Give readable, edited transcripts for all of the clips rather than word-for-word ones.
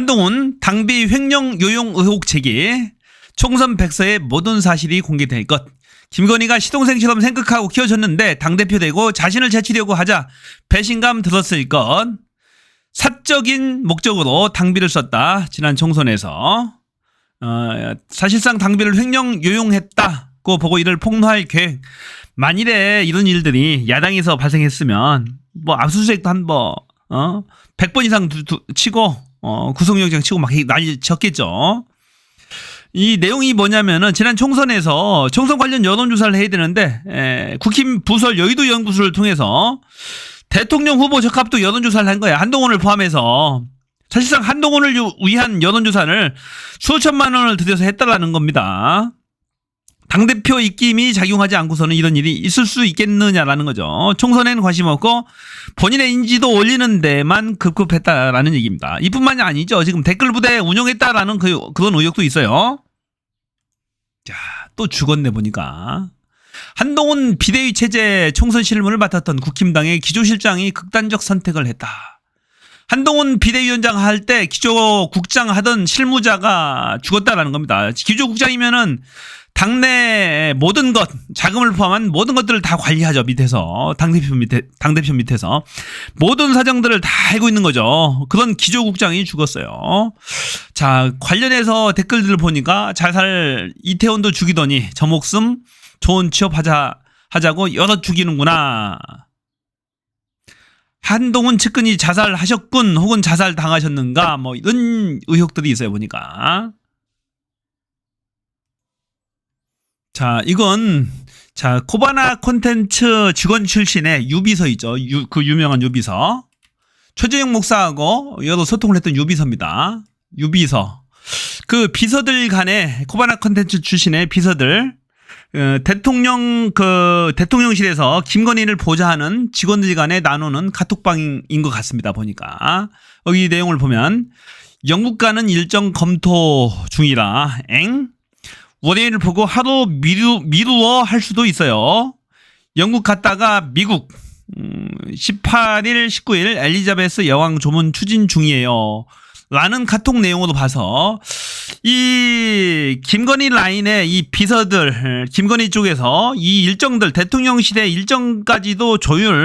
한동훈 당비 횡령 요용 의혹 제기. 총선 백서에 모든 사실이 공개될 것. 김건희가 시동생처럼 생각하고 키워줬는데 당대표 되고 자신을 제치려고 하자 배신감 들었을 것. 사적인 목적으로 당비를 썼다. 지난 총선에서. 사실상 당비를 횡령 요용했다고 보고 이를 폭로할 계획. 만일에 이런 일들이 야당에서 발생했으면 뭐 압수수색도 한 100번 이상 치고 구속영장 치고 막 난리 쳤겠죠. 이 내용이 뭐냐면은 지난 총선에서 총선 관련 여론조사를 해야 되는데 국힘 부설 여의도 연구소를 통해서 대통령 후보 적합도 여론조사를 한 거야. 한동훈을 포함해서. 사실상 한동훈을 위한 여론조사를 수천만 원을 들여서 했다라는 겁니다. 당대표 입김이 작용하지 않고서는 이런 일이 있을 수 있겠느냐라는 거죠. 총선에는 관심 없고 본인의 인지도 올리는 데만 급급했다라는 얘기입니다. 이뿐만이 아니죠. 지금 댓글 부대 운영했다라는 그런 의혹도 있어요. 자, 또 죽었네 보니까. 한동훈 비대위 체제 총선 실무를 맡았던 국힘당의 기조실장이 극단적 선택을 했다. 한동훈 비대위원장 할 때 기조국장 하던 실무자가 죽었다라는 겁니다. 기조국장이면은 당내 모든 것, 자금을 포함한 모든 것들을 다 관리하죠. 밑에서. 당대표 밑에서. 모든 사정들을 다 알고 있는 거죠. 그런 기조국장이 죽었어요. 자, 관련해서 댓글들을 보니까 자살 이태원도 죽이더니 저 목숨 좋은 취업하자고 여럿 죽이는구나. 한동훈 측근이 자살하셨군 혹은 자살 당하셨는가 뭐 이런 의혹들이 있어요 보니까. 자, 이건 코바나 콘텐츠 직원 출신의 유비서 있죠. 그 유명한 유비서. 최재형 목사하고 여러 소통을 했던 유비서입니다. 유비서. 그 비서들 간에 코바나 콘텐츠 출신의 비서들 대통령실에서 김건희를 보좌하는 직원들 간에 나누는 카톡방인 것 같습니다. 보니까. 여기 내용을 보면 영국 가는 일정 검토 중이라 월요일을 보고 하루 미루어 할 수도 있어요. 영국 갔다가 미국 18일 19일 엘리자베스 여왕 조문 추진 중이에요. 라는 카톡 내용으로 봐서 이 김건희 라인의 이 비서들 김건희 쪽에서 이 일정들 대통령실의 일정까지도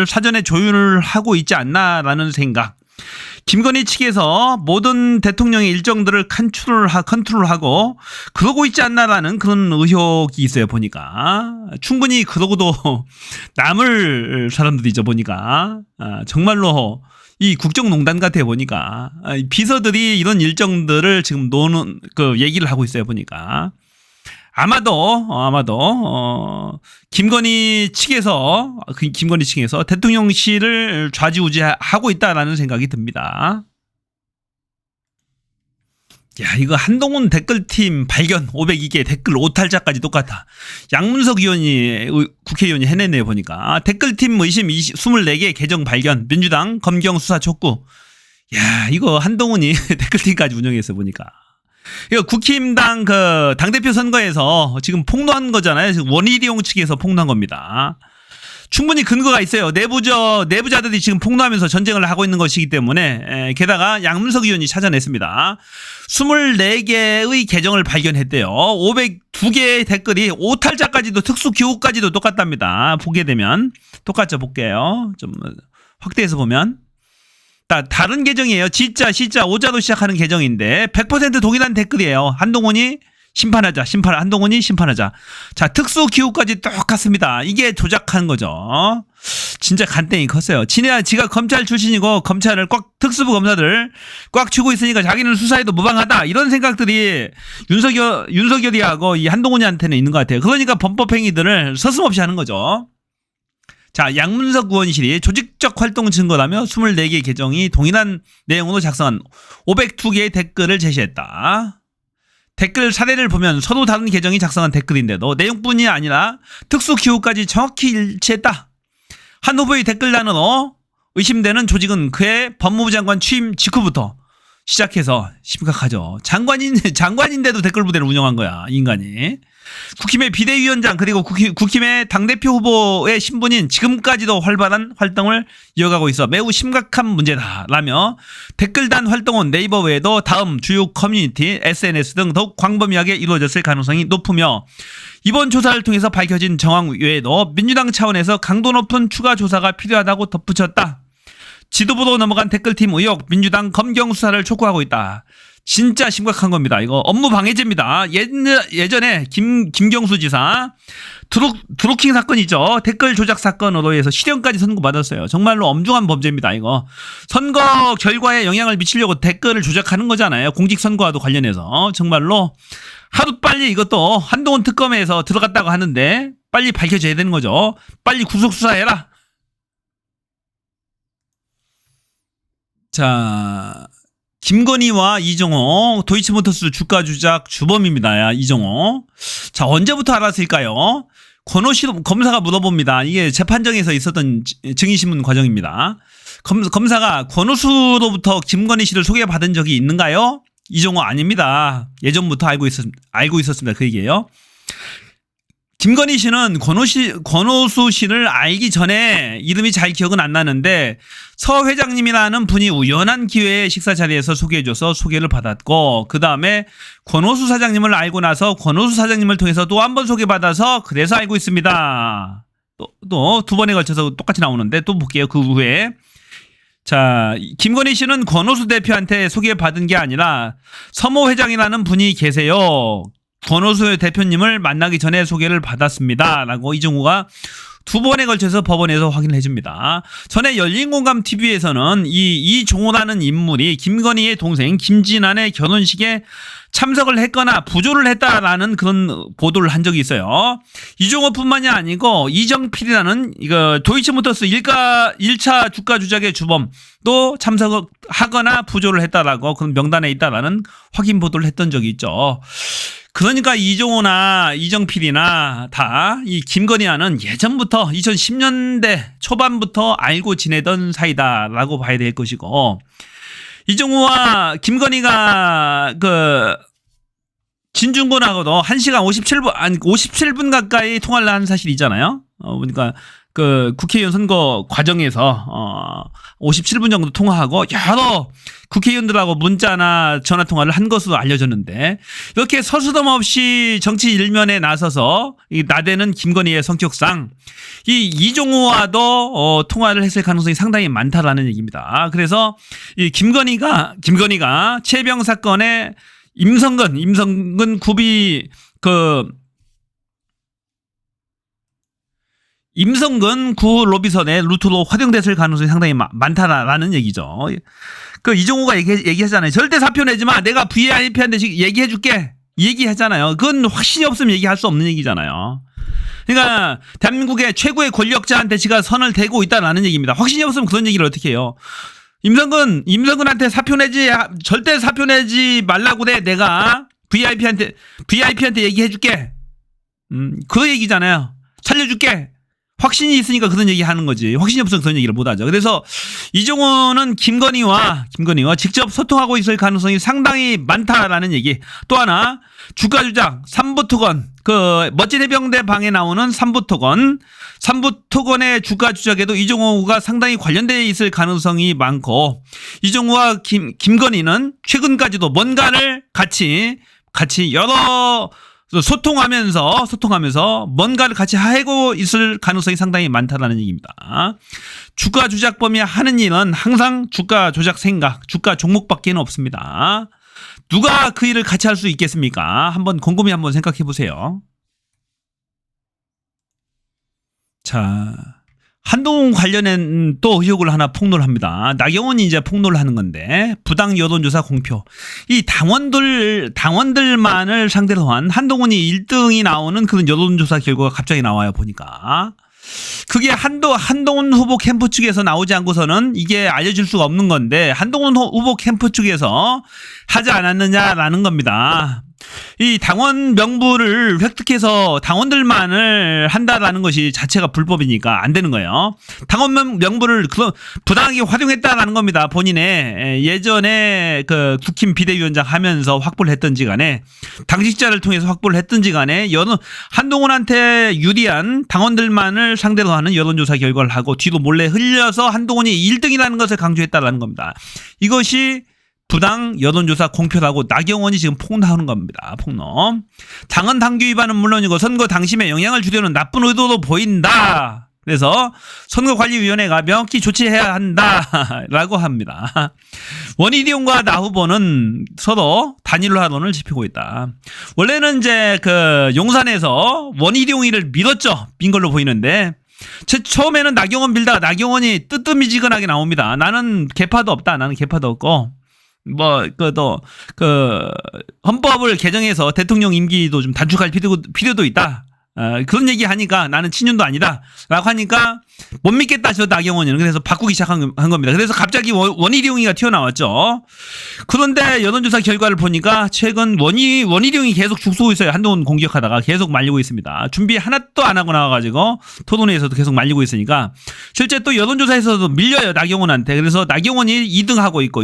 사전에 조율을 하고 있지 않나라는 생각. 김건희 측에서 모든 대통령의 일정들을 컨트롤하고 그러고 있지 않나라는 그런 의혹이 있어요 보니까. 충분히 그러고도 남을 사람들이죠 보니까. 정말로 이 국정농단 같아 보니까. 비서들이 이런 일정들을 지금 노는 얘기를 하고 있어요 보니까. 아마도 김건희 측에서 대통령실을 좌지우지하고 있다라는 생각이 듭니다. 야, 이거 한동훈 댓글팀 발견 502개 댓글 오탈자까지 똑같아. 양문석 국회의원이 해냈네요 보니까. 댓글팀 의심 24개 계정 발견. 민주당 검경 수사 촉구. 야, 이거 한동훈이 댓글팀까지 운영했어 보니까. 이거 국힘당 당대표 선거에서 지금 폭로한 거잖아요. 원희룡 측에서 폭로한 겁니다. 충분히 근거가 있어요. 내부자들이 지금 폭로하면서 전쟁을 하고 있는 것이기 때문에. 게다가 양문석 의원이 찾아냈습니다. 24개의 계정을 발견했대요. 502개의 댓글이 오탈자까지도 특수기호까지도 똑같답니다. 보게 되면 똑같죠. 볼게요. 좀 확대해서 보면. 다른 계정이에요. 진짜 오자로 시작하는 계정인데 100% 동일한 댓글이에요. 한동훈이 심판하자. 한동훈이 심판하자. 자, 특수기호까지 똑같습니다. 이게 조작한 거죠. 진짜 간땡이 컸어요. 지가 검찰 출신이고 검찰을 특수부 검사들 꽉 쥐고 있으니까 자기는 수사에도 무방하다. 이런 생각들이 윤석열이하고 이 한동훈이한테는 있는 것 같아요. 그러니까 범법행위들을 서슴없이 하는 거죠. 자, 양문석 의원실이 조직적 활동 증거라며 24개 계정이 동일한 내용으로 작성한 502개의 댓글을 제시했다. 댓글 사례를 보면 서로 다른 계정이 작성한 댓글인데도 내용뿐이 아니라 특수기호까지 정확히 일치했다. 한 후보의 댓글란으로 의심되는 조직은 그의 법무부 장관 취임 직후부터 시작해서 심각하죠. 장관인데도 댓글 부대를 운영한 거야, 이 인간이. 국힘의 비대위원장 그리고 국힘의 당대표 후보의 신분인 지금까지도 활발한 활동을 이어가고 있어 매우 심각한 문제다라며 댓글단 활동은 네이버 외에도 다음 주요 커뮤니티, SNS 등 더욱 광범위하게 이루어졌을 가능성이 높으며 이번 조사를 통해서 밝혀진 정황 외에도 민주당 차원에서 강도 높은 추가 조사가 필요하다고 덧붙였다. 지도부로 넘어간 댓글팀 의혹, 민주당 검경 수사를 촉구하고 있다. 진짜 심각한 겁니다. 이거 업무 방해죄입니다. 예전에 김경수 지사 드루킹 사건 있죠. 댓글 조작 사건으로 해서 실형까지 선고받았어요. 정말로 엄중한 범죄입니다. 이거 선거 결과에 영향을 미치려고 댓글을 조작하는 거잖아요. 공직선거와도 관련해서 정말로 하루빨리 이것도 한동훈 특검에서 들어갔다고 하는데 빨리 밝혀져야 되는 거죠. 빨리 구속수사해라. 자, 김건희와 이종호 도이치모터스 주가 조작 주범입니다. 이종호. 자, 언제부터 알았을까요? 권오시 검사가 물어봅니다. 이게 재판정에서 있었던 증인신문 과정입니다. 검사가 권오수로부터 김건희 씨를 소개받은 적이 있는가요? 이종호 아닙니다. 예전부터 알고 있었습니다. 그 얘기예요. 김건희 씨는 권오수 씨를 알기 전에 이름이 잘 기억은 안 나는데 서 회장님이라는 분이 우연한 기회에 식사 자리에서 소개해줘서 소개를 받았고 그 다음에 권오수 사장님을 알고 나서 권오수 사장님을 통해서 또 한 번 소개받아서 그래서 알고 있습니다. 또 두 번에 걸쳐서 똑같이 나오는데 또 볼게요. 그 후에 자, 김건희 씨는 권오수 대표한테 소개받은 게 아니라 서모 회장이라는 분이 계세요. 권오수 대표님을 만나기 전에 소개를 받았습니다. 라고 이종호가 두 번에 걸쳐서 법원에서 확인을 해줍니다. 전에 열린공감TV에서는 이종호라는 인물이 김건희의 동생 김진환의 결혼식에 참석을 했거나 부조를 했다라는 그런 보도를 한 적이 있어요. 이종호뿐만이 아니고 이정필이라는 도이치모터스 1차 주가 조작의 주범도 참석을 하거나 부조를 했다라고 그런 명단에 있다라는 확인 보도를 했던 적이 있죠. 그러니까 이종호나 이정필이나 다 이 김건희와는 예전부터 2010년대 초반부터 알고 지내던 사이다라고 봐야 될 것이고 이종호와 김건희가 진중권하고도 1시간 57분 가까이 통화를 한 사실이 있잖아요. 그러니까 국회의원 선거 과정에서 57분 정도 통화하고 여러 국회의원들하고 문자나 전화 통화를 한 것으로 알려졌는데 이렇게 서스럼 없이 정치 일면에 나서서 나대는 김건희의 성격상 이 이종호와도 통화를 했을 가능성이 상당히 많다라는 얘기입니다. 그래서 이 김건희가 최병 사건에 임성근 굽이 임성근 구 로비선의 루트로 활용됐을 가능성이 상당히 많다라는 얘기죠. 이종호가 얘기하잖아요. 절대 사표 내지 마. 내가 VIP한테 얘기해줄게. 얘기하잖아요. 그건 확신이 없으면 얘기할 수 없는 얘기잖아요. 그러니까 대한민국의 최고의 권력자한테 지가 선을 대고 있다라는 얘기입니다. 확신이 없으면 그런 얘기를 어떻게 해요? 임성근한테 절대 사표 내지 말라고 그래. 내가 VIP한테 얘기해줄게. 그 얘기잖아요. 살려줄게. 확신이 있으니까 그런 얘기 하는 거지. 확신이 없으면 그런 얘기를 못 하죠. 그래서 이종호는 김건희와 직접 소통하고 있을 가능성이 상당히 많다라는 얘기. 또 하나, 주가 조작, 삼부토건, 멋진 해병대 방에 나오는 삼부토건의 주가 조작에도 이종호가 상당히 관련되어 있을 가능성이 많고, 이종호와 김건희는 최근까지도 뭔가를 같이 여러 소통하면서 뭔가를 같이 하고 있을 가능성이 상당히 많다라는 얘기입니다. 주가 조작범이 하는 일은 항상 주가 조작 생각, 주가 종목밖에는 없습니다. 누가 그 일을 같이 할 수 있겠습니까? 곰곰이 한번 생각해 보세요. 자, 한동훈 관련된 또 의혹을 하나 폭로를 합니다. 나경원이 이제 폭로를 하는 건데 부당 여론조사 공표. 이 당원들만을 상대로 한 한동훈이 1등이 나오는 그런 여론조사 결과가 갑자기 나와요. 보니까 그게 한동훈 후보 캠프 측에서 나오지 않고서는 이게 알려질 수가 없는 건데 한동훈 후보 캠프 측에서 하지 않았느냐라는 겁니다. 이 당원 명부를 획득해서 당원들만을 한다라는 것이 자체가 불법이니까 안 되는 거예요. 당원 명부를 부당하게 활용했다라는 겁니다. 본인의 예전에 그 국힘 비대위원장 하면서 확보를 했던지 간에 당직자를 통해서 확보를 했던지 간에 한동훈한테 유리한 당원들만을 상대로 하는 여론조사 결과를 하고 뒤로 몰래 흘려서 한동훈이 1등이라는 것을 강조했다라는 겁니다. 이것이 부당 여론조사 공표라고 나경원이 지금 폭로하는 겁니다. 폭로. 당헌 당규 위반은 물론이고 선거 당심에 영향을 주려는 나쁜 의도도 보인다. 그래서 선거관리위원회가 명확히 조치해야 한다라고 합니다. 원희룡과 나 후보는 서로 단일화론을 짚고 있다. 원래는 이제 그 용산에서 원희룡이를 밀었죠. 민 걸로 보이는데 처음에는 나경원 밀다가 나경원이 뜨뜻미지근하게 나옵니다. 나는 개파도 없다. 나는 개파도 없고 헌법을 개정해서 대통령 임기도 좀 단축할 필요도 있다. 그런 얘기 하니까 나는 친윤도 아니다. 라고 하니까 못 믿겠다, 저 나경원이는. 그래서 바꾸기 시작한 겁니다. 그래서 갑자기 원희룡이가 튀어나왔죠. 그런데 여론조사 결과를 보니까 최근 원희룡이 계속 죽쏘고 있어요. 한동훈 공격하다가 계속 말리고 있습니다. 준비 하나도 안 하고 나와가지고 토론회에서도 계속 말리고 있으니까 실제 또 여론조사에서도 밀려요, 나경원한테. 그래서 나경원이 2등 하고 있고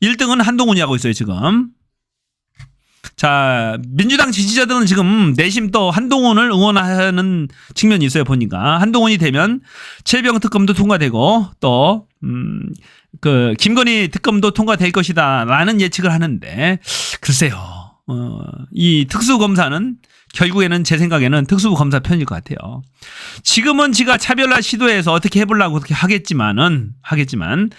1등은 한동훈이 하고 있어요, 지금. 자, 민주당 지지자들은 지금 내심 또 한동훈을 응원하는 측면이 있어요, 보니까. 한동훈이 되면 최병 특검도 통과되고 또, 김건희 특검도 통과될 것이다 라는 예측을 하는데, 글쎄요. 이 특수검사는 결국에는 제 생각에는 특수부 검사 편일 것 같아요. 지금은 지가 차별화 시도해서 어떻게 해보려고 그렇게 하겠지만,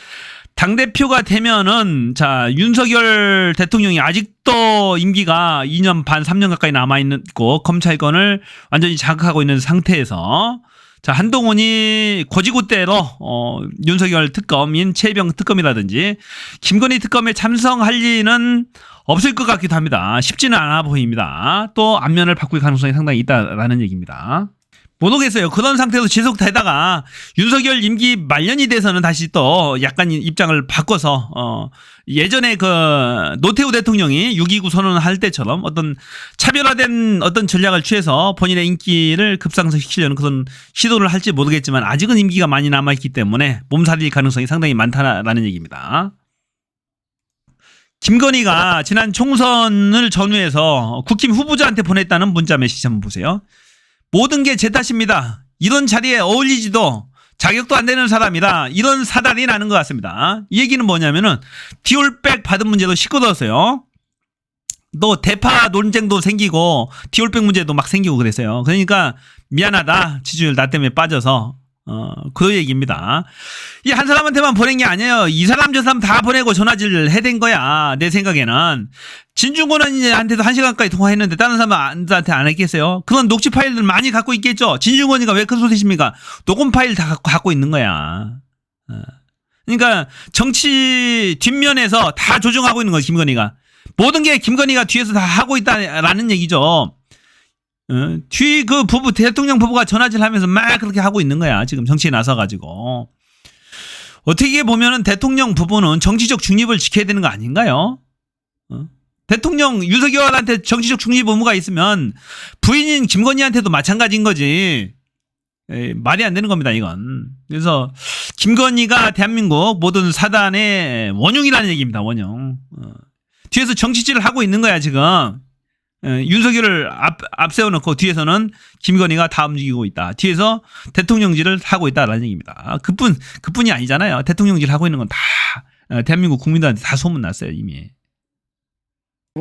당대표가 되면은, 자, 윤석열 대통령이 아직도 임기가 2년 반, 3년 가까이 남아있고, 검찰권을 완전히 장악하고 있는 상태에서, 자, 한동훈이 고지고대로, 윤석열 특검인 최병 특검이라든지, 김건희 특검에 참석할 리는 없을 것 같기도 합니다. 쉽지는 않아 보입니다. 또 안면을 바꿀 가능성이 상당히 있다라는 얘기입니다. 모르겠어요. 그런 상태로 지속되다가 윤석열 임기 말년이 돼서는 다시 또 약간 입장을 바꿔서 예전에 그 노태우 대통령이 6.29 선언을 할 때처럼 어떤 차별화된 어떤 전략을 취해서 본인의 인기를 급상승시키려는 그런 시도를 할지 모르겠지만 아직은 임기가 많이 남아있기 때문에 몸살릴 가능성이 상당히 많다라는 얘기입니다. 김건희가 지난 총선을 전후해서 국힘 후보자한테 보냈다는 문자 메시지 한번 보세요. 모든 게 제 탓입니다. 이런 자리에 어울리지도 자격도 안 되는 사람이라 이런 사달이 나는 것 같습니다. 이 얘기는 뭐냐면은 디올백 받은 문제도 시끄러웠어요. 또 대파 논쟁도 생기고 디올백 문제도 막 생기고 그랬어요. 그러니까 미안하다. 지지율 나 때문에 빠져서 그 얘기입니다. 이 한 사람한테만 보낸 게 아니에요. 이 사람 저 사람 다 보내고 전화질을 해댄 거야. 내 생각에는. 진중권한테도 1시간까지 통화했는데 다른 사람한테 안 했겠어요? 그런 녹취 파일들 많이 갖고 있겠죠? 진중권이가 왜 큰 소리십니까? 녹음 파일 다 갖고 있는 거야. 그러니까 정치 뒷면에서 다 조정하고 있는 거야, 김건희가. 모든 게 김건희가 뒤에서 다 하고 있다라는 얘기죠. 뒤 그 부부, 대통령 부부가 전화질 하면서 막 그렇게 하고 있는 거야. 지금 정치에 나서가지고. 어떻게 보면은 대통령 부부는 정치적 중립을 지켜야 되는 거 아닌가요? 대통령 윤석열한테 정치적 중립 의무가 있으면 부인인 김건희한테도 마찬가지인 거지. 말이 안 되는 겁니다, 이건. 그래서 김건희가 대한민국 모든 사단의 원흉이라는 얘기입니다, 원흉. 뒤에서 정치질을 하고 있는 거야, 지금. 윤석열을 앞세워놓고 뒤에서는 김건희가 다 움직이고 있다. 뒤에서 대통령질을 하고 있다라는 얘기입니다. 그뿐이 아니잖아요. 대통령질 하고 있는 건 다 대한민국 국민들한테 다 소문났어요, 이미.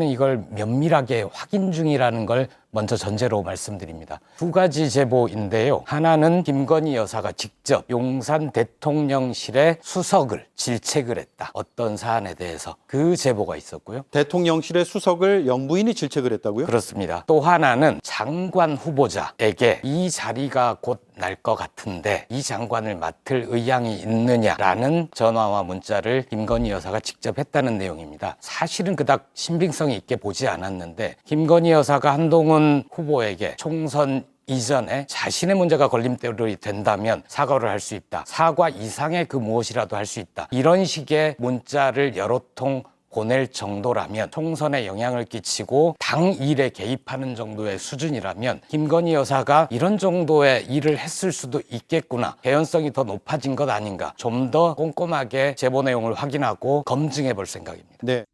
이걸 면밀하게 확인 중이라는 걸 먼저 전제로 말씀드립니다. 두 가지 제보인데요. 하나는 김건희 여사가 직접 용산 대통령실의 수석을 질책을 했다. 어떤 사안에 대해서 그 제보가 있었고요. 대통령실의 수석을 영부인이 질책을 했다고요? 그렇습니다. 또 하나는 장관 후보자에게 이 자리가 곧 날 것 같은데 이 장관을 맡을 의향이 있느냐라는 전화와 문자를 김건희 여사가 직접 했다는 내용입니다. 사실은 그닥 신빙성이 있게 보지 않았는데 김건희 여사가 한동훈 후보에게 총선 이전에 자신의 문제가 걸림돌이 된다면 사과를 할 수 있다. 사과 이상의 그 무엇이라도 할 수 있다. 이런 식의 문자를 여러 통 보낼 정도라면, 총선에 영향을 끼치고 당 일에 개입하는 정도의 수준이라면 김건희 여사가 이런 정도의 일을 했을 수도 있겠구나, 개연성이 더 높아진 것 아닌가, 좀 더 꼼꼼하게 제보 내용을 확인하고 검증해 볼 생각입니다. 네.